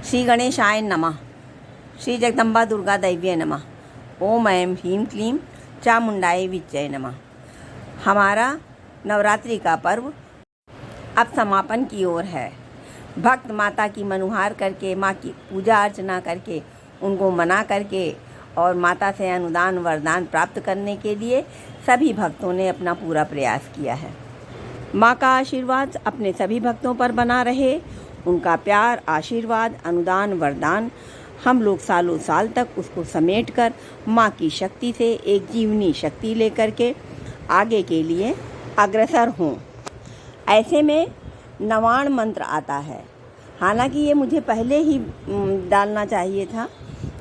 श्री गणेशाय नमः। श्री जगदम्बा दुर्गा दैव्य नमः। ओम ऐं ह्रीं क्लीं चामुंडाय विच्चय नमः। हमारा नवरात्रि का पर्व अब समापन की ओर है। भक्त माता की मनुहार करके, माँ की पूजा अर्चना करके, उनको मना करके और माता से अनुदान वरदान प्राप्त करने के लिए सभी भक्तों ने अपना पूरा प्रयास किया है। माँ का आशीर्वाद अपने सभी भक्तों पर बना रहे। उनका प्यार, आशीर्वाद, अनुदान, वरदान हम लोग सालों साल तक उसको समेटकर माँ की शक्ति से एक जीवनी शक्ति लेकर के आगे के लिए अग्रसर हों। ऐसे में नवाण मंत्र आता है। हालांकि ये मुझे पहले ही डालना चाहिए था,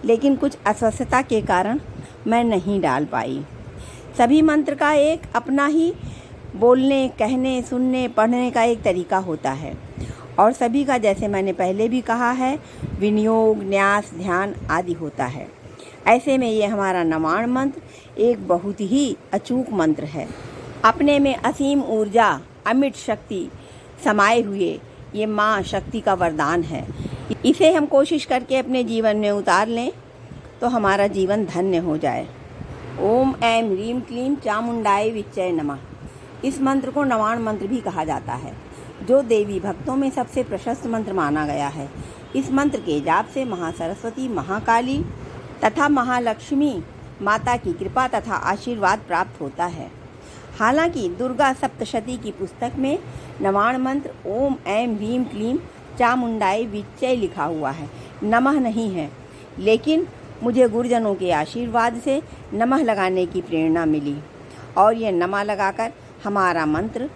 लेकिन कुछ अस्वस्थता के कारण मैं नहीं डाल पाई। सभी मंत्र का एक अपना ही बोलने, कहने, सुनने, पढ़ने का एक तरीका होता है और सभी का, जैसे मैंने पहले भी कहा है, विनियोग, न्यास, ध्यान आदि होता है। ऐसे में ये हमारा नवाण मंत्र एक बहुत ही अचूक मंत्र है। अपने में असीम ऊर्जा, अमिट शक्ति समाये हुए ये माँ शक्ति का वरदान है। इसे हम कोशिश करके अपने जीवन में उतार लें तो हमारा जीवन धन्य हो जाए। ओम ऐं ह्रीं क्लीं चामुंडाय विच्चय नमः। इस मंत्र को नवाण मंत्र भी कहा जाता है, जो देवी भक्तों में सबसे प्रशस्त मंत्र माना गया है। इस मंत्र के जाप से महासरस्वती, महाकाली तथा महालक्ष्मी माता की कृपा तथा आशीर्वाद प्राप्त होता है। हालांकि दुर्गा सप्तशती की पुस्तक में नवाण मंत्र ओम ऐं ह्रीं क्लीं चामुंडाय विच्चय लिखा हुआ है, नमः नहीं है। लेकिन मुझे गुरुजनों के आशीर्वाद से नमः लगाने की प्रेरणा मिली और ये नमः लगाकर हमारा मंत्र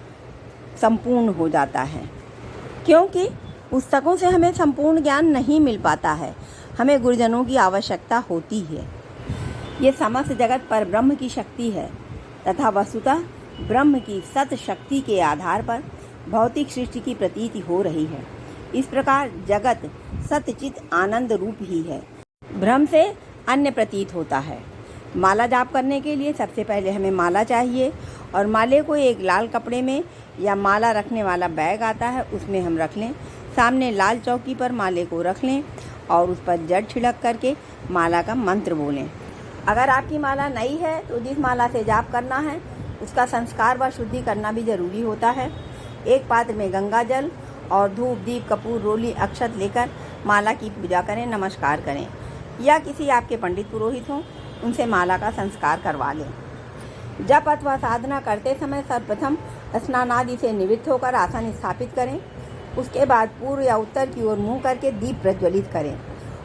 संपूर्ण हो जाता है। क्योंकि पुस्तकों से हमें संपूर्ण ज्ञान नहीं मिल पाता है, हमें गुरुजनों की आवश्यकता होती है। ये समस्त जगत पर ब्रह्म की शक्ति है तथा वस्तुतः ब्रह्म की सत शक्ति के आधार पर भौतिक सृष्टि की प्रतीति हो रही है। इस प्रकार जगत सतचित आनंद रूप ही है, ब्रह्म से अन्य प्रतीत होता है। माला जाप करने के लिए सबसे पहले हमें माला चाहिए और माले को एक लाल कपड़े में या माला रखने वाला बैग आता है, उसमें हम रख लें। सामने लाल चौकी पर माले को रख लें और उस पर जड़ छिड़क करके माला का मंत्र बोलें। अगर आपकी माला नई है तो जिस माला से जाप करना है उसका संस्कार व शुद्धि करना भी जरूरी होता है। एक पात्र में गंगा जल और धूप, दीप, कपूर, रोली, अक्षत लेकर माला की पूजा करें, नमस्कार करें या किसी आपके पंडित पुरोहित हों उनसे माला का संस्कार करवा लें। जप अथवा साधना करते समय सर्वप्रथम स्नान आदि से निवृत्त होकर आसन स्थापित करें। उसके बाद पूर्व या उत्तर की ओर मुँह करके दीप प्रज्वलित करें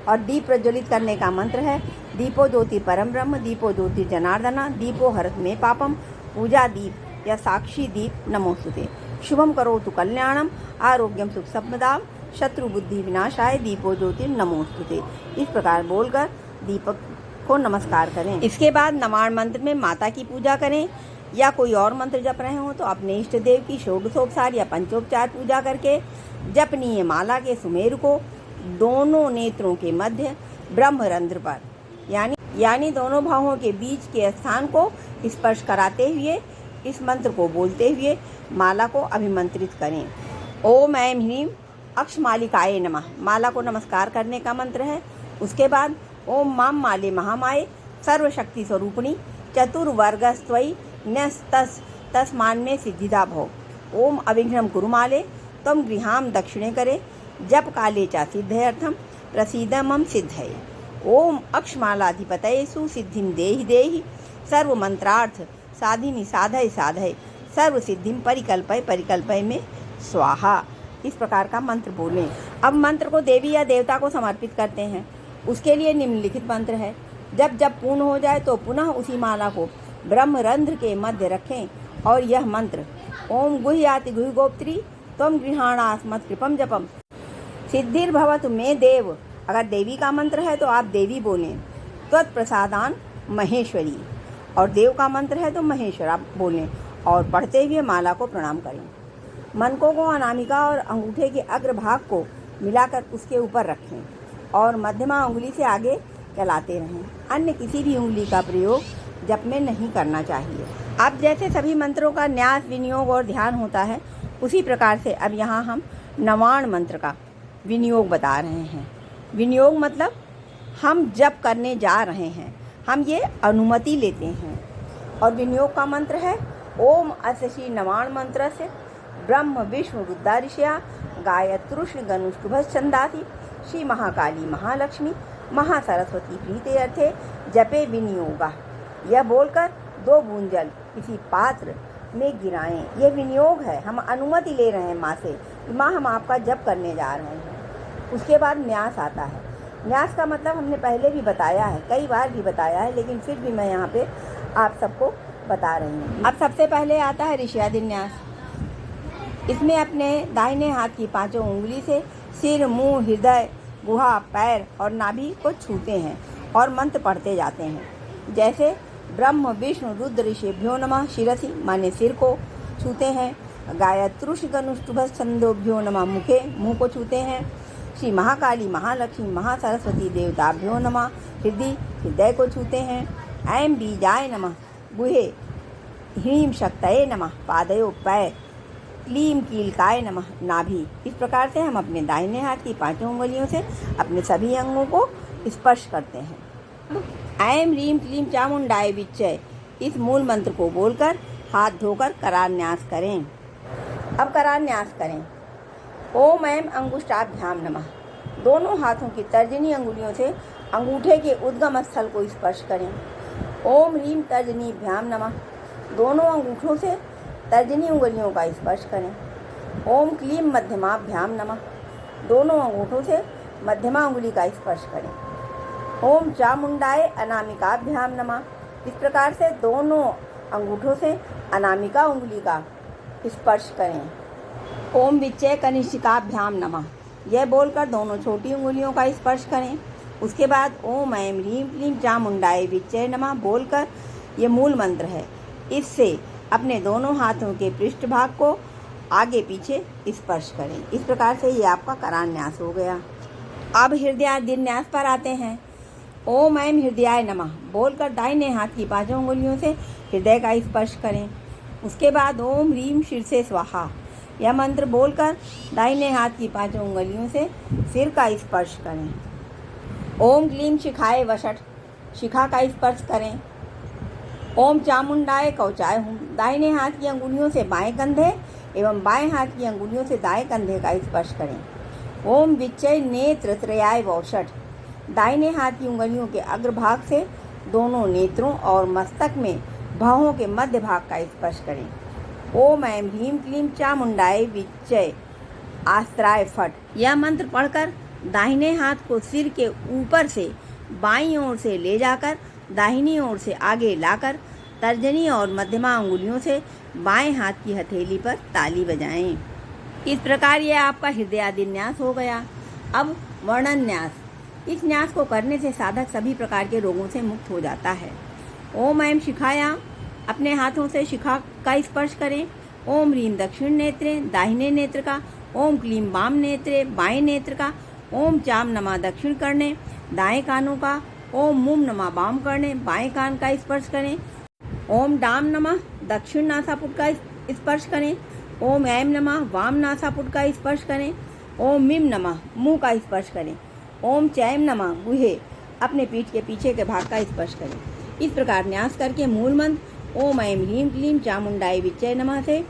और दीप प्रज्वलित करने का मंत्र है दीपो ज्योति परम ब्रह्म, दीपो ज्योति जनार्दना, दीपो हरत मे पापम, पूजा दीप या साक्षी दीप नमोस्तुते, शुभम करोतु कल्याणम, आरोग्यम सुख संपदाम, शत्रु बुद्धि विनाशाय, दीपो ज्योति नमोस्तुते। इस प्रकार बोलकर दीपक को नमस्कार करें। इसके बाद नवाण मंत्र में माता की पूजा करें या कोई और मंत्र जप रहे हो तो अपने इष्ट देव की षोडशोपचार या पंचोपचार पूजा करके जपनीय माला के सुमेरु को दोनों नेत्रों के मध्य ब्रह्मरंध्र पर यानी दोनों भावों के बीच के स्थान को स्पर्श कराते हुए इस मंत्र को बोलते हुए माला को अभिमंत्रित करें। ओम ऐं ह्रीं अक्षमालिकाय नमः माला को नमस्कार करने का मंत्र है। उसके बाद ओम माम माले महामाये सर्वशक्ति स्वरूपिणी चतुर्वर्गस्त्वयि न्यस्तस तस्मान में सिद्धिदा भव। ओम अविघ्नं कुरुमाले त्वं गृहां दक्षिणे करे जप काले च सिद्धयर्थम प्रसीद मम सिद्धये। ओम अक्षमालाधिपतये सुसिद्धिं देहि देहि सर्वमंत्रार्थ साधिनी साधय साधय सर्वसिद्धिं परिकल्पय परिकल्पय में स्वाहा। इस प्रकार का मंत्र बोलें। अब मंत्र को देवी या देवता को समर्पित करते हैं। उसके लिए निम्नलिखित मंत्र है। जब जब पूर्ण हो जाए तो पुनः उसी माला को ब्रह्मरंध्र के मध्य रखें और यह मंत्र ओम गुह्याति गुह्यगोप्त्री त्वं गृहाणास्मत् कृपम जपम सिद्धिर्भवतु मे देव। अगर देवी का मंत्र है तो आप देवी बोलें। त्वत्प्रसादान महेश्वरी। और देव का मंत्र है तो महेश्वर आप बोलें और पढ़ते हुए माला को प्रणाम करें। मनकों को अनामिका और अंगूठे के अग्रभाग को मिलाकर उसके ऊपर रखें और मध्यमा उंगली से आगे चलाते रहें। अन्य किसी भी उंगली का प्रयोग जप में नहीं करना चाहिए। अब जैसे सभी मंत्रों का न्यास, विनियोग और ध्यान होता है, उसी प्रकार से अब यहाँ हम नवाण मंत्र का विनियोग बता रहे हैं। विनियोग मतलब हम जप करने जा रहे हैं, हम ये अनुमति लेते हैं। और विनियोग का मंत्र है ओम अस्य श्री नवाण मंत्र से ब्रह्म विष्णु रुद्रारिषया गायत्रुष्ण गनुष्टुभ छंदासी श्री महाकाली महालक्ष्मी महासरस्वती प्रीते अर्थे जपे विनियोगा। यह बोलकर 2 बूंद जल किसी पात्र में गिराएं। यह विनियोग है, हम अनुमति ले रहे हैं माँ से कि माँ हम आपका जप करने जा रहे हैं। उसके बाद न्यास आता है। न्यास का मतलब हमने पहले भी बताया है, कई बार भी बताया है, लेकिन फिर भी मैं यहाँ पे आप सबको बता रही हूँ। अब सबसे पहले आता है ऋष्यादि न्यास। इसमें अपने दाहिने हाथ की 5 उंगली से सिर, मुंह, हृदय, गुहा, पैर और नाभि को छूते हैं और मंत्र पढ़ते जाते हैं। जैसे ब्रह्म विष्णु रुद्र ऋषिभ्यो नमः शिरसि माने सिर को छूते हैं, गायत्रुष्ण गनुष्टुभ छंदोभ्यो नमः मुखे मुंह को छूते हैं, श्री महाकाली महालक्ष्मी महासरस्वती देवताभ्यो नमः हृदय को छूते हैं, ऐं बीजाय नमः गुहे ह्रीं शक्तये नमः पादयो पैर, क्लीं कीलकाय नमः नाभि। इस प्रकार से हम अपने दाहिने हाथ की 5 उंगलियों से अपने सभी अंगों को स्पर्श करते हैं। ऐं ह्रीं क्लीं चामुंडाय विच्चय इस मूल मंत्र को बोलकर हाथ धोकर करान्यास करें। अब करान्यास करें। ओम ऐं अंगुष्ठाभ्याम नमः। दोनों हाथों की तर्जनी अंगुलियों से अंगूठे के उद्गम स्थल को स्पर्श करें। ओम ह्रीं तर्जनीभ्याम नमः। दोनों अंगूठों से तर्जनी उंगलियों का स्पर्श करें। ओम क्लीं मध्यमाभ्याम नमः। दोनों अंगूठों से मध्यमा उंगली का स्पर्श करें। ओम चामुंडाय अनामिकाभ्याम नमः। इस प्रकार से दोनों अंगूठों से अनामिका उंगली का स्पर्श करें। ओम विच्चय कनिष्ठिकाभ्याम नमः। यह बोलकर दोनों छोटी उंगलियों का स्पर्श करें। उसके बाद ओम ऐं ह्रीं क्लीं चामुंडाय विच्चय नमः बोलकर ये मूल मंत्र है, इससे अपने दोनों हाथों के पृष्ठभाग को आगे पीछे स्पर्श करें। इस प्रकार से ये आपका करान्यास हो गया। अब हृदयादिन्यास पर आते हैं। ओम ऐं हृदयाय नमः बोलकर दाहिने हाथ की 5 उंगलियों से हृदय का स्पर्श करें। उसके बाद ओम ह्रीं शीर्षे स्वाहा यह मंत्र बोलकर दाहिने हाथ की 5 उंगलियों से सिर का स्पर्श करें। ओम क्लीं शिखाय वषट शिखा का स्पर्श करें। ओम चामुंडाय कवचाय हूँ दाहिने हाथ की अंगुलियों से बाएं कंधे एवं बाएं हाथ की अंगुलियों से दाएं कंधे का स्पर्श करें। ओम विच्चय नेत्र त्रयाय वौषट दाहिने हाथ की उंगलियों के अग्रभाग से दोनों नेत्रों और मस्तक में भौहों के मध्य भाग का स्पर्श करें। ओम ऐं ह्रीं क्लीं चामुंडाय विच्चय आस्त्राय फट यह मंत्र पढ़कर दाहिने हाथ को सिर के ऊपर से बाईं ओर से ले जाकर दाहिनी ओर से आगे लाकर तर्जनी और मध्यमा अंगुलियों से बाएं हाथ की हथेली पर ताली बजाएं। इस प्रकार यह आपका हृदयादिन्यास हो गया। अब वर्णन न्यास। इस न्यास को करने से साधक सभी प्रकार के रोगों से मुक्त हो जाता है। ओम ऐं शिखायाम अपने हाथों से शिखा का स्पर्श करें। ओम ह्रीं दक्षिण नेत्रे दाहिने नेत्र का। ओम क्लीं वाम नेत्रे बाएं नेत्र का। ओम चाम नमः दक्षिण करने दाएं कानों का। ओम मुम नमः वाम करने बाएं कान का स्पर्श करें। ओम डाम नमः दक्षिण नासापुट का स्पर्श करें। ओम ऐं नमः वाम नासापुट का स्पर्श करें। ओम मिम नमः मुंह का स्पर्श करें। ओम चैं नमः गुहे अपने पीठ के पीछे के भाग का स्पर्श करें। इस प्रकार न्यास करके मूल मंत्र ओम ऐं ह्रीं क्लीं चामुंडाय विच्चय नमः से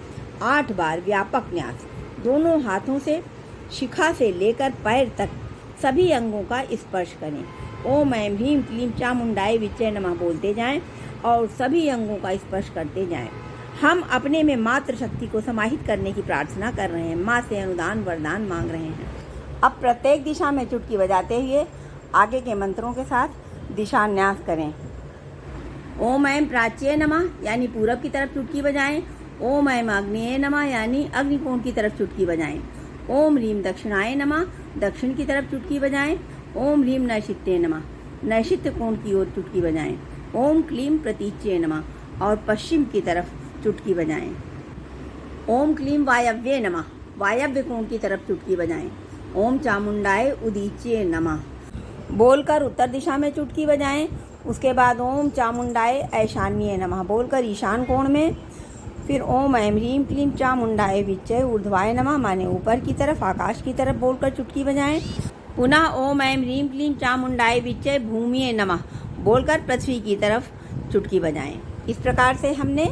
8 बार व्यापक न्यास दोनों हाथों से शिखा से लेकर पैर तक सभी अंगों का स्पर्श करें। ओम ऐं ह्रीं क्लीं चामुंडाय विच्चय नमः बोलते जाएं और सभी अंगों का स्पर्श करते जाएं। हम अपने में मात्र शक्ति को समाहित करने की प्रार्थना कर रहे हैं, माँ से अनुदान वरदान मांग रहे हैं। अब प्रत्येक दिशा में चुटकी बजाते हुए आगे के मंत्रों के साथ दिशान्यास करें। ओम ऐं प्राच्ये नमः यानी पूरब की तरफ चुटकी बजाएं। ओम ऐं आग्नेये नमः यानी अग्निकोण की तरफ चुटकी बजाएं। ओम ह्रीं दक्षिणाय नमः दक्षिण की तरफ चुटकी बजाएं। ओम ह्रीं नैशित्ये नमः नैशित्य कोण की ओर चुटकी बजाएं। ओम क्लीं प्रतीच्ये नमः और पश्चिम की तरफ चुटकी बजाएं। ओम क्लीं वायव्ये नमः वायव्य कोण की तरफ चुटकी बजाएं। ओम चामुंडाय उदीच्ये नमः बोलकर उत्तर दिशा में चुटकी बजाएं। उसके बाद ओम चामुंडाय ऐशान्ये नमः बोलकर ईशान कोण में फिर ओम ऐं ह्रीं क्लीं चामुंडाय विच्चय ऊर्ध्वाय नमः माने ऊपर की तरफ, आकाश की तरफ बोलकर चुटकी बजाएं। पुनः ओम ऐं ह्रीं क्लीं चामुंडाय विच्चय भूमिये नमः बोलकर पृथ्वी की तरफ चुटकी बजाएं। इस प्रकार से हमने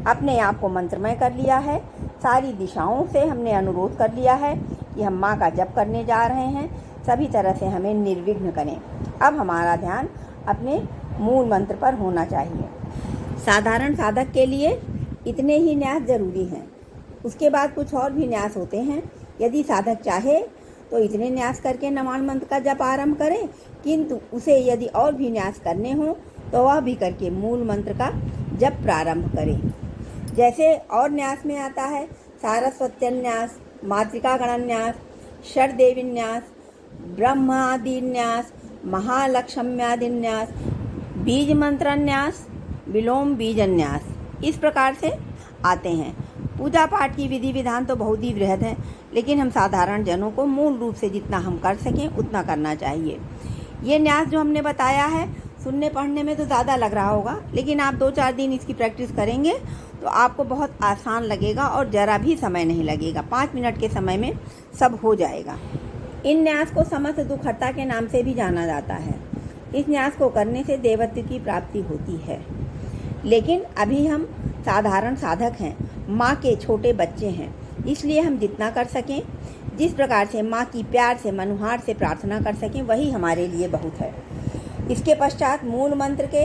अपने आप को मंत्रमय कर लिया है। सारी दिशाओं से हमने अनुरोध कर लिया है कि हम माँ का जप करने जा रहे हैं, सभी तरह से हमें निर्विघ्न करें। अब हमारा ध्यान अपने मूल मंत्र पर होना चाहिए। साधारण साधक के लिए इतने ही न्यास जरूरी हैं। उसके बाद कुछ और भी न्यास होते हैं। यदि साधक चाहे तो इतने न्यास करके नमामि मंत्र का जप आरंभ करे, किंतु उसे यदि और भी न्यास करने हो तो वह भी करके मूल मंत्र का जप प्रारंभ करे। जैसे और न्यास में आता है सारस्वत्यन्यास, मातृका गणन्यास, षड्देवीन्यास, ब्रह्मादिन्यास, महालक्ष्म्यादिन्यास, बीज मंत्रन्यास, विलोम बीजन्यास, इस प्रकार से आते हैं। पूजा पाठ की विधि विधान तो बहुत ही बृहद है, लेकिन हम साधारण जनों को मूल रूप से जितना हम कर सकें उतना करना चाहिए। ये न्यास जो हमने बताया है सुनने पढ़ने में तो ज़्यादा लग रहा होगा, लेकिन आप 2-4 दिन इसकी प्रैक्टिस करेंगे तो आपको बहुत आसान लगेगा और ज़रा भी समय नहीं लगेगा। 5 मिनट के समय में सब हो जाएगा। इन न्यास को समस्त दुखहर्ता के नाम से भी जाना जाता है। इस न्यास को करने से देवत्व की प्राप्ति होती है। लेकिन अभी हम साधारण साधक हैं, माँ के छोटे बच्चे हैं, इसलिए हम जितना कर सकें, जिस प्रकार से माँ की प्यार से मनुहार से प्रार्थना कर सकें, वही हमारे लिए बहुत है। इसके पश्चात मूल मंत्र के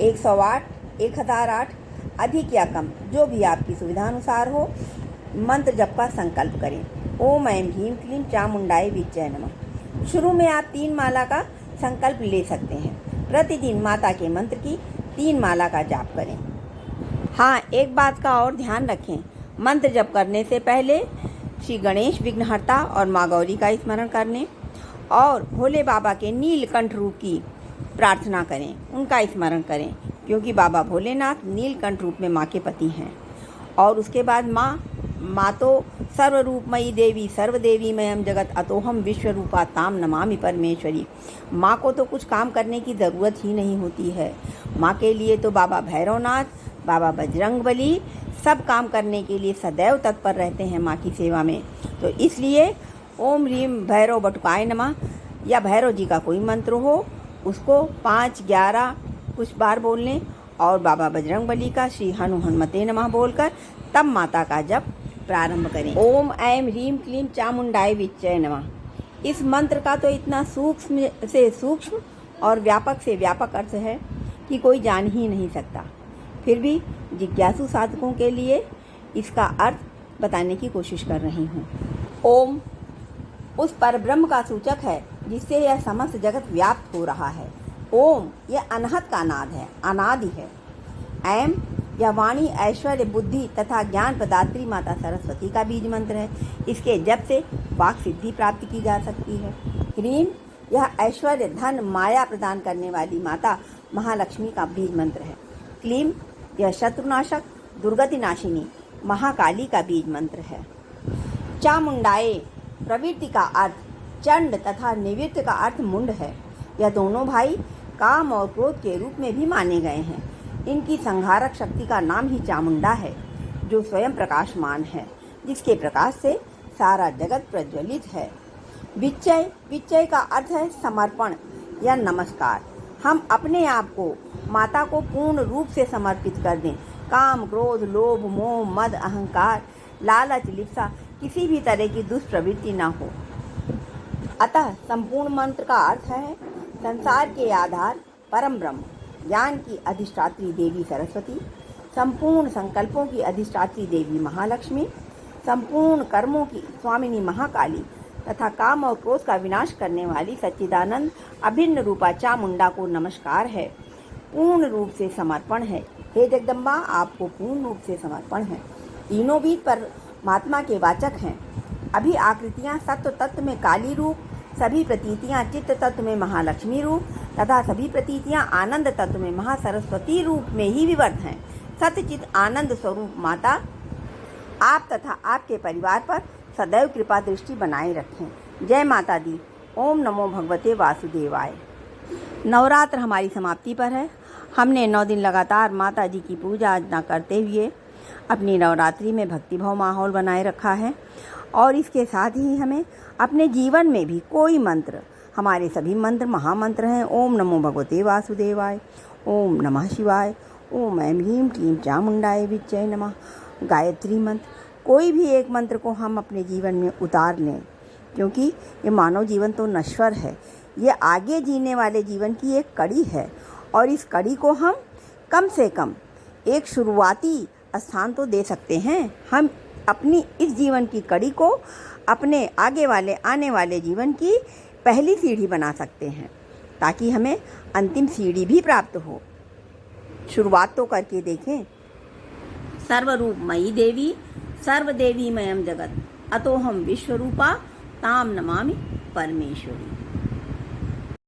108, 1008 अधिक या कम जो भी आपकी सुविधानुसार हो मंत्र जप का संकल्प करें। ओम ऐं ह्रीं क्लीं चामुंडाय विच्चय नमः। शुरू में आप 3 माला का संकल्प ले सकते हैं। प्रतिदिन माता के मंत्र की 3 माला का जाप करें। हाँ, एक बात का और ध्यान रखें, मंत्र जप करने से पहले श्री गणेश विघ्नहर्ता और माँ गौरी का स्मरण करने और भोले बाबा के नीलकंठ रूप की प्रार्थना करें, उनका स्मरण करें, क्योंकि बाबा भोलेनाथ नीलकंठ रूप में माँ के पति हैं। और उसके बाद माँ तो सर्वरूपमयी देवी सर्वदेवीमयम जगत अतोहम विश्वरूपा ताम नमामि परमेश्वरी। माँ को तो कुछ काम करने की ज़रूरत ही नहीं होती है। माँ के लिए तो बाबा भैरवनाथ, बाबा बजरंगबली सब काम करने के लिए सदैव तत्पर रहते हैं माँ की सेवा में। तो इसलिए ओम ह्रीं भैरव बटुकाय नमः या भैरव जी का कोई मंत्र हो उसको 5, 11 कुछ बार बोल लें और बाबा बजरंगबली का श्री हनुमते नमः बोलकर तब माता का जप प्रारंभ करें। ओम ऐं ह्रीं क्लीं चामुंडाय विच्चय नमः। इस मंत्र का तो इतना सूक्ष्म से सूक्ष्म और व्यापक से व्यापक अर्थ है कि कोई जान ही नहीं सकता। फिर भी जिज्ञासु साधकों के लिए इसका अर्थ बताने की कोशिश कर रही हूँ। ओम उस परब्रह्म का सूचक है जिससे यह समस्त जगत व्याप्त हो रहा है। ओम यह अनहत का नाद है, अनादि है। ऐं यह वाणी, ऐश्वर्य, बुद्धि तथा ज्ञान प्रदात्री माता सरस्वती का बीज मंत्र है। इसके जप से वाक सिद्धि प्राप्त की जा सकती है। ह्रीं यह ऐश्वर्य, धन, माया प्रदान करने वाली माता महालक्ष्मी का बीज मंत्र है। क्लीं यह शत्रुनाशक, दुर्गति नाशिनी महाकाली का बीज मंत्र है। चामुंडाए प्रवृत्ति का अर्थ चंड तथा निवृत्त का अर्थ मुंड है। यह दोनों भाई काम और क्रोध के रूप में भी माने गए हैं। इनकी संहारक शक्ति का नाम ही चामुंडा है, जो स्वयं प्रकाशमान है, जिसके प्रकाश से सारा जगत प्रज्वलित है। विच्चय, विच्चय का अर्थ है समर्पण या नमस्कार। हम अपने आप को माता को पूर्ण रूप से समर्पित कर दें। काम, क्रोध, लोभ, मोह, मद, अहंकार, लालच, लिप्सा किसी भी तरह की दुष्प्रवृत्ति न हो। अतः संपूर्ण मंत्र का अर्थ है संसार के आधार परम ब्रह्म, ज्ञान की अधिष्ठात्री देवी सरस्वती, संपूर्ण संकल्पों की अधिष्ठात्री देवी महालक्ष्मी, संपूर्ण कर्मों की स्वामिनी महाकाली तथा काम और क्रोध का विनाश करने वाली सच्चिदानंद अभिन्न रूपा चामुंडा को नमस्कार है। पूर्ण रूप से समर्पण है। हे जगदम्बा, आपको पूर्ण रूप से समर्पण है। तीनों भी परमात्मा के वाचक हैं। अभी आकृतियाँ सत्व तत्व में काली रूप, सभी प्रतीतियाँ चित्त तत्व में महालक्ष्मी रूप तथा सभी प्रतीतियाँ आनंद तत्व में महासरस्वती रूप में ही विवर्त हैं। सत्यचित आनंद स्वरूप माता आप तथा आपके परिवार पर सदैव कृपा दृष्टि बनाए रखें। जय माता दी। ओम नमो भगवते वासुदेवाय। नवरात्र हमारी समाप्ति पर है। हमने 9 दिन लगातार माता जी की पूजा अर्चना करते हुए अपनी नवरात्रि में भक्तिभाव माहौल बनाए रखा है। और इसके साथ ही हमें अपने जीवन में भी कोई मंत्र, हमारे सभी मंत्र महामंत्र हैं। ओम नमो भगवते वासुदेवाय, ओम नमः शिवाय, ओम ऐं ह्रीं क्लीं चामुंडाय विच्चे नमः, गायत्री मंत्र, कोई भी एक मंत्र को हम अपने जीवन में उतार लें, क्योंकि ये मानव जीवन तो नश्वर है, ये आगे जीने वाले जीवन की एक कड़ी है। और इस कड़ी को हम कम से कम एक शुरुआती स्थान तो दे सकते हैं। हम अपनी इस जीवन की कड़ी को अपने आगे वाले आने वाले जीवन की पहली सीढ़ी बना सकते हैं, ताकि हमें अंतिम सीढ़ी भी प्राप्त हो। शुरुआत तो करके देखें। सर्वरूपमयी देवी सर्वदेवीमयं जगत अतोहम विश्वरूपा ताम नमामि परमेश्वरी।